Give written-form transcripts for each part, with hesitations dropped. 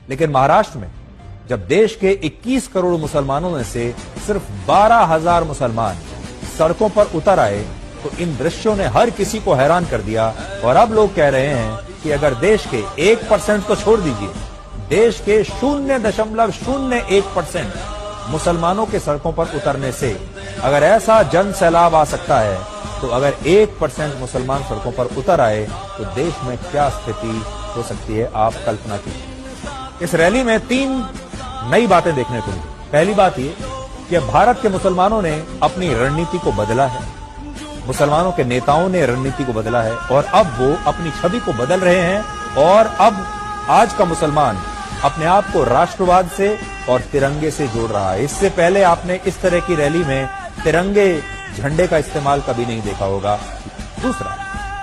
लेकिन महाराष्ट्र में जब देश के 21 करोड़ मुसलमानों में से सिर्फ 12,000 मुसलमान सड़कों पर उतर आए तो इन दृश्यों ने हर किसी को हैरान कर दिया। और अब लोग कह रहे हैं कि अगर देश के 1% को छोड़ दीजिए, देश के 0.01% मुसलमानों के सड़कों पर उतरने से अगर ऐसा जन सैलाब आ सकता है, तो अगर 1% मुसलमान सड़कों पर उतर आए तो देश में क्या स्थिति हो सकती है, आप कल्पना कीजिए। इस रैली में 3 नई बातें देखने को मिली। पहली बात ये कि भारत के मुसलमानों ने अपनी रणनीति को बदला है, मुसलमानों के नेताओं ने रणनीति को बदला है और अब वो अपनी छवि को बदल रहे हैं। और अब आज का मुसलमान अपने आप को राष्ट्रवाद से और तिरंगे से जोड़ रहा है। इससे पहले आपने इस तरह की रैली में तिरंगे झंडे का इस्तेमाल कभी नहीं देखा होगा। दूसरा,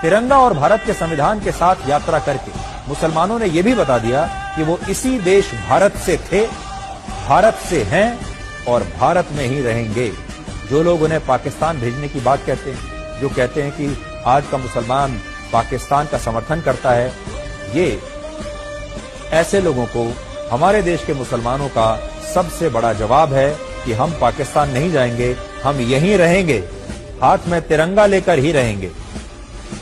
तिरंगा और भारत के संविधान के साथ यात्रा करके मुसलमानों ने यह भी बता दिया कि वो इसी देश भारत से थे, भारत से हैं और भारत में ही रहेंगे। जो लोग उन्हें पाकिस्तान भेजने की बात कहते हैं, जो कहते हैं कि आज का मुसलमान पाकिस्तान का समर्थन करता है, ये ऐसे लोगों को हमारे देश के मुसलमानों का सबसे बड़ा जवाब है कि हम पाकिस्तान नहीं जाएंगे, हम यहीं रहेंगे, हाथ में तिरंगा लेकर ही रहेंगे।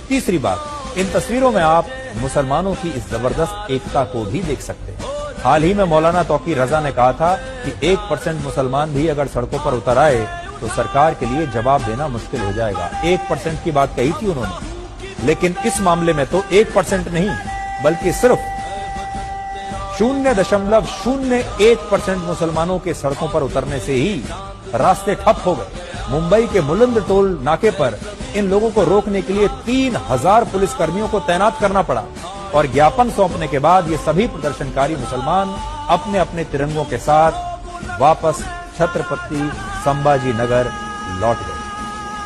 तीसरी बात, इन तस्वीरों में आप मुसलमानों की इस जबरदस्त एकता को भी देख सकते हैं। हाल ही में मौलाना तौकीर रजा ने कहा था कि 1% मुसलमान भी अगर सड़कों पर उतर आए तो सरकार के लिए जवाब देना मुश्किल हो जाएगा। 1% की बात कही थी उन्होंने, लेकिन इस मामले में तो 1% नहीं बल्कि सिर्फ 0.01% मुसलमानों के सड़कों पर उतरने से ही रास्ते ठप हो गए। मुंबई के मुलंद टोल नाके पर इन लोगों को रोकने के लिए 3,000 पुलिसकर्मियों को तैनात करना पड़ा और ज्ञापन सौंपने के बाद ये सभी प्रदर्शनकारी मुसलमान अपने अपने तिरंगों के साथ वापस छत्रपति संभाजी नगर लौट गए।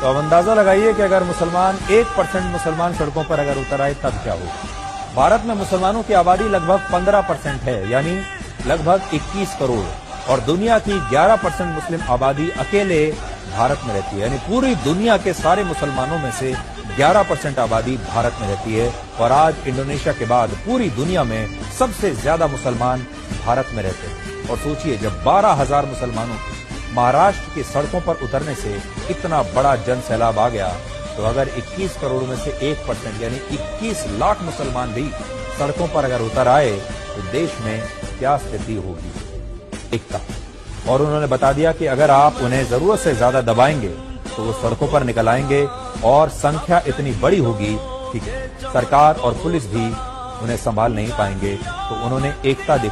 तो अब अंदाजा लगाइए कि अगर 1% मुसलमान सड़कों पर अगर उतर आए तब क्या होगा। भारत में मुसलमानों की आबादी लगभग 15% है, यानी लगभग 21 करोड़, और दुनिया की 11% मुस्लिम आबादी अकेले भारत में रहती है, यानी पूरी दुनिया के सारे मुसलमानों में से 11% आबादी भारत में रहती है। और आज इंडोनेशिया के बाद पूरी दुनिया में सबसे ज्यादा मुसलमान भारत में रहते हैं। और सोचिए, जब 12,000 मुसलमानों को महाराष्ट्र की सड़कों पर उतरने से इतना बड़ा जन सैलाब आ गया, तो अगर 21 करोड़ में से 1% यानी 21 लाख मुसलमान भी सड़कों पर अगर उतर आए तो देश में क्या स्थिति होगी, एकता। और उन्होंने बता दिया कि अगर आप उन्हें जरूरत से ज्यादा दबाएंगे तो वो सड़कों पर निकल आएंगे और संख्या इतनी बड़ी होगी कि सरकार और पुलिस भी उन्हें संभाल नहीं पाएंगे। तो उन्होंने एकता